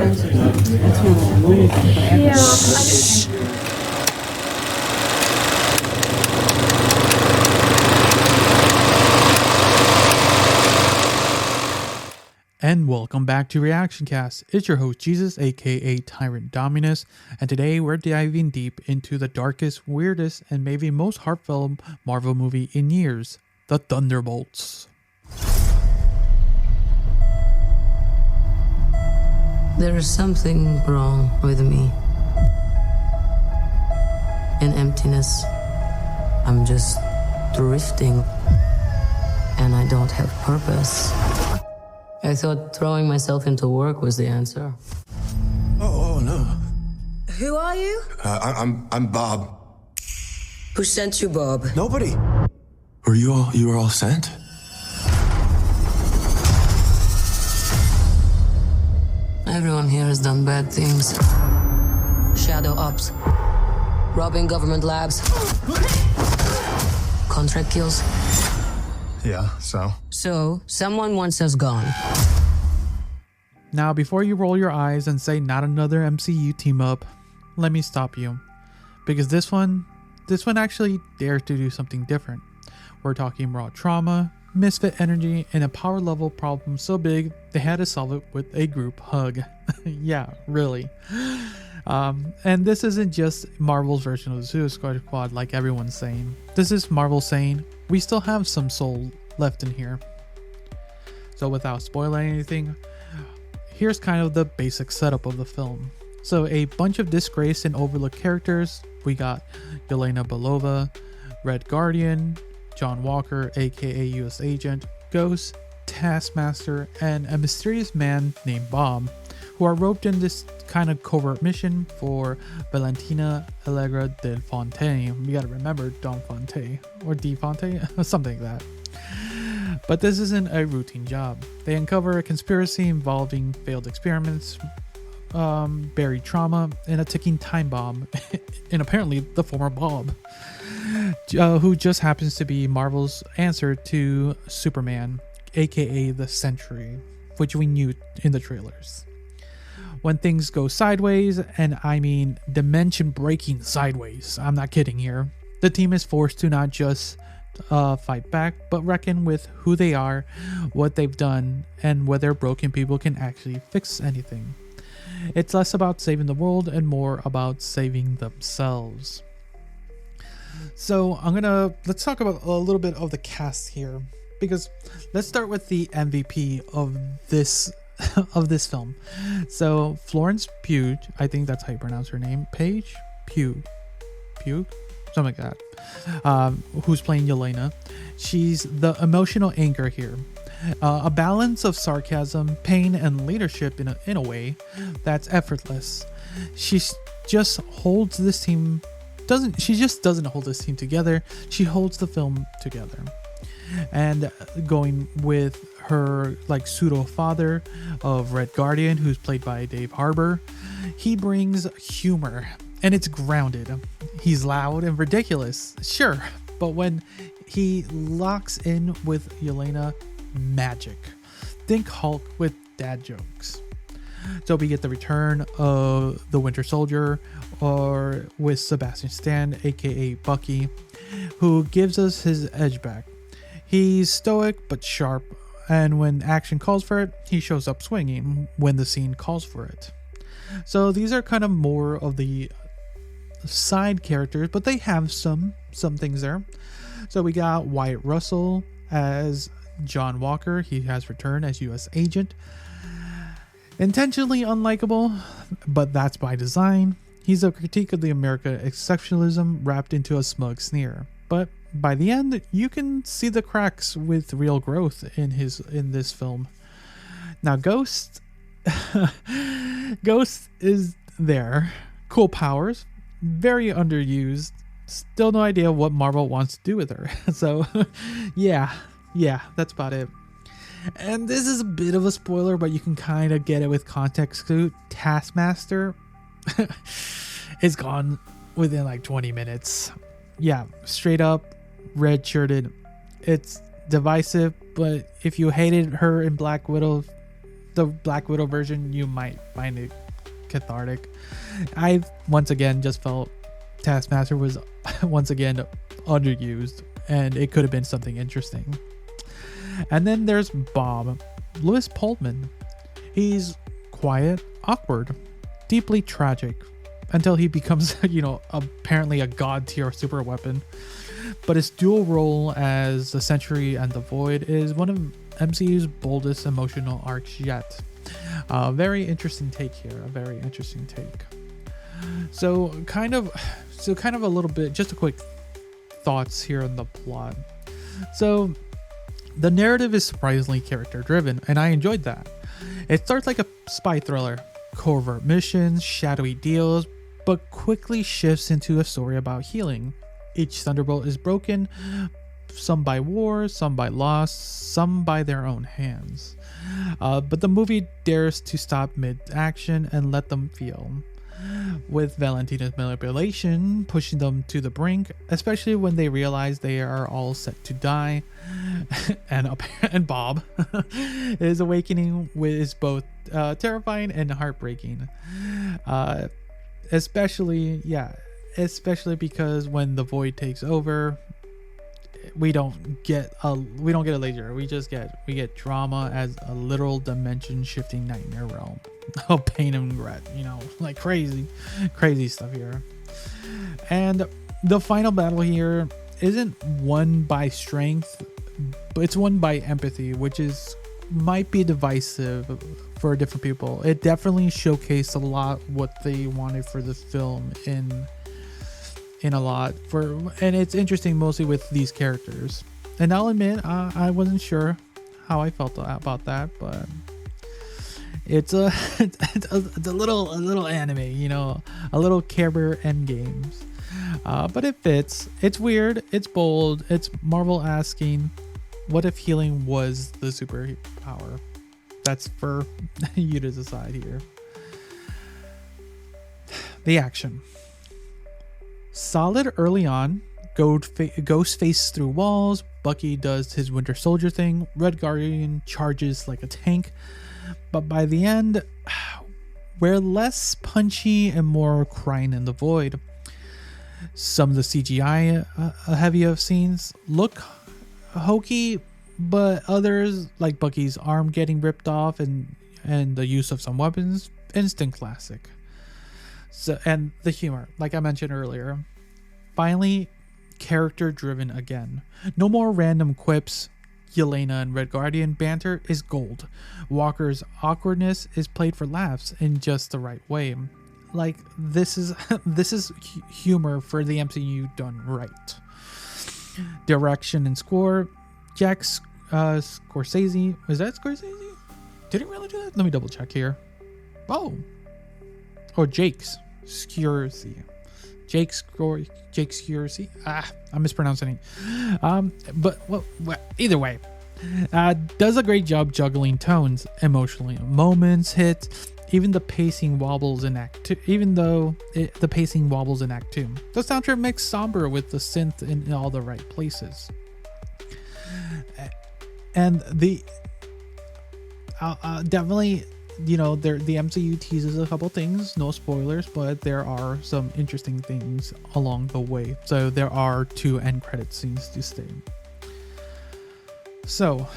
And welcome back to Reactioncast. It's your host Jesus, aka Tyrant Dominus, and today we're diving deep into the darkest, weirdest, and maybe most heartfelt Marvel movie in years, the Thunderbolts. There is something wrong with me. An emptiness. I'm just drifting, and I don't have purpose. I thought throwing myself into work was the answer. Oh no. Who are you? I'm Bob. Who sent you, Bob? Nobody. You were all sent? Everyone here has done bad things. Shadow ops. Robbing government labs. Contract kills. Yeah, so? So, someone wants us gone. Now, before you roll your eyes and say not another MCU team up, let me stop you. Because this one actually dares to do something different. We're talking raw trauma, misfit energy, and a power level problem so big they had to solve it with a group hug. Yeah, really. And this isn't just Marvel's version of the Suicide Squad like everyone's saying. This is Marvel saying, we still have some soul left in here. So without spoiling anything, here's kind of the basic setup of the film. So a bunch of disgraced and overlooked characters. We got Yelena Belova, Red Guardian, John Walker, aka US Agent, Ghost, Taskmaster, and a mysterious man named Bob, who are roped in this kind of covert mission for Valentina Allegra de Fontaine. We gotta remember Don Fonte or De Fonte, something like that. But this isn't a routine job. They uncover a conspiracy involving failed experiments, buried trauma, and a ticking time bomb, and apparently the former Bob, who just happens to be Marvel's answer to Superman, aka the Sentry, which we knew in the trailers. When things go sideways, and I mean dimension-breaking sideways, I'm not kidding here, the team is forced to not just fight back, but reckon with who they are, what they've done, and whether broken people can actually fix anything. It's less about saving the world and more about saving themselves. So let's talk about a little bit of the cast here, because let's start with the MVP of this film. So Florence Pugh, I think that's how you pronounce her name, Pugh, something like that, who's playing Yelena. She's the emotional anchor here, a balance of sarcasm, pain, and leadership in a way that's effortless. She just holds this team doesn't hold this team together, she holds the film together. And going with her like pseudo father of Red Guardian, who's played by Dave Harbour, he brings humor and it's grounded. He's loud and ridiculous, sure, but when he locks in with Yelena, magic. Think Hulk with dad jokes. So we get the return of the Winter Soldier, or with Sebastian Stan, aka Bucky, who gives us his edge back. He's stoic but sharp, and when action calls for it, he shows up swinging when the scene calls for it. So these are kind of more of the side characters, but they have some things there. So we got Wyatt Russell as John Walker. He has returned as US Agent. Intentionally unlikable, but that's by design. He's a critique of the American exceptionalism wrapped into a smug sneer. But by the end, you can see the cracks with real growth in this film. Now Ghost is there. Cool powers, very underused. Still no idea what Marvel wants to do with her. So yeah, that's about it. And this is a bit of a spoiler, but you can kind of get it with context too. Taskmaster is gone within like 20 minutes. Yeah, straight up red-shirted. It's divisive, but if you hated her in Black Widow, the Black Widow version, you might find it cathartic. I once again just felt Taskmaster was once again underused, and it could have been something interesting. And then there's Bob, Louis Pullman. He's quiet, awkward, deeply tragic, until he becomes, apparently a god tier super weapon. But his dual role as the Sentry and the Void is one of MCU's boldest emotional arcs yet. Very interesting take here. A very interesting take. So kind of a little bit, just a quick thoughts here on the plot. So the narrative is surprisingly character driven, and I enjoyed that. It starts like a spy thriller, covert missions, shadowy deals, but quickly shifts into a story about healing. Each Thunderbolt is broken, some by war, some by loss, some by their own hands. But the movie dares to stop mid-action and let them feel, with Valentina's manipulation pushing them to the brink, especially when they realize they are all set to die. and Bob is awakening is both terrifying and heartbreaking. Especially because when the Void takes over, we don't get a laser. We get drama as a literal dimension shifting nightmare realm of pain and regret, like crazy stuff here. And the final battle here isn't won by strength, but it's won by empathy, which might be divisive for different people. It definitely showcased a lot what they wanted for the film in a lot and it's interesting mostly with these characters. And I'll admit I wasn't sure how I felt about that, but it's a little anime, a little Care Bear Endgames. But it fits. It's weird, it's bold, it's Marvel asking, what if healing was the superpower? That's for you to decide here. The action. Solid early on. Ghost faces through walls. Bucky does his Winter Soldier thing. Red Guardian charges like a tank. But by the end, we're less punchy and more crying in the void. Some of the CGI heavy of scenes look hokey, but others, like Bucky's arm getting ripped off and the use of some weapons, instant classic. So, and the humor, like I mentioned earlier, finally character driven again. No more random quips. Yelena and Red Guardian banter is gold. Walker's awkwardness is played for laughs in just the right way. Like this is humor for the MCU done right. Direction and score. Jack Scorsese. Is that Scorsese? Did he really do that? Let me double check here. Oh, Jake's Scorsese. Jake Scorsese. I'm mispronouncing it. But either way, does a great job juggling tones emotionally. Moments hit. Even the pacing wobbles in Act 2. The soundtrack makes somber with the synth in all the right places. And the definitely, the MCU teases a couple things. No spoilers, but there are some interesting things along the way. So there are 2 end credit scenes to stay. So,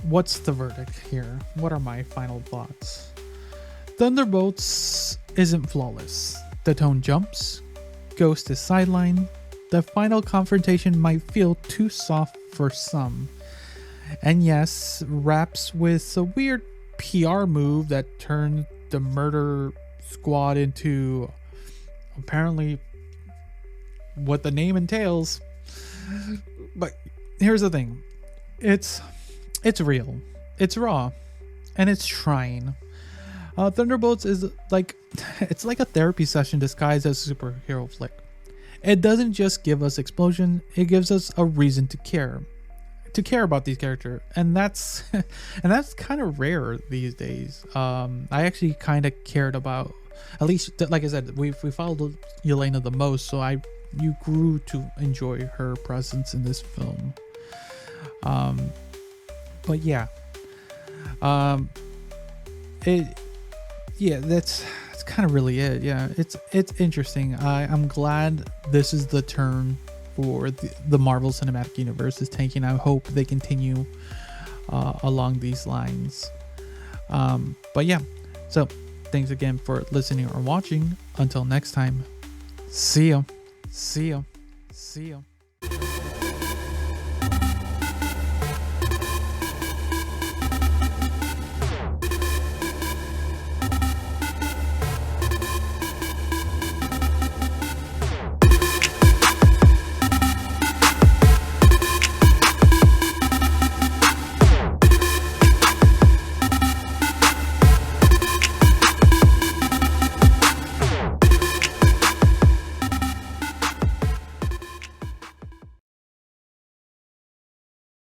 what's the verdict here? What are my final thoughts? Thunderbolts isn't flawless. The tone jumps. Ghost is sidelined. The final confrontation might feel too soft for some. And yes, wraps with a weird PR move that turned the murder squad into apparently what the name entails. But here's the thing. It's real. It's raw. And it's trying. Thunderbolts is like a therapy session disguised as a superhero flick. It doesn't just give us explosion, it gives us a reason to care about these characters, and that's kind of rare these days. I actually kind of cared about, at least like I said, we followed Yelena the most, so you grew to enjoy her presence in this film. But yeah, that's kind of really it. Yeah, it's interesting. I'm glad this is the turn for the Marvel Cinematic Universe is taking. I hope they continue along these lines. But yeah, so thanks again for listening or watching. Until next time, see ya.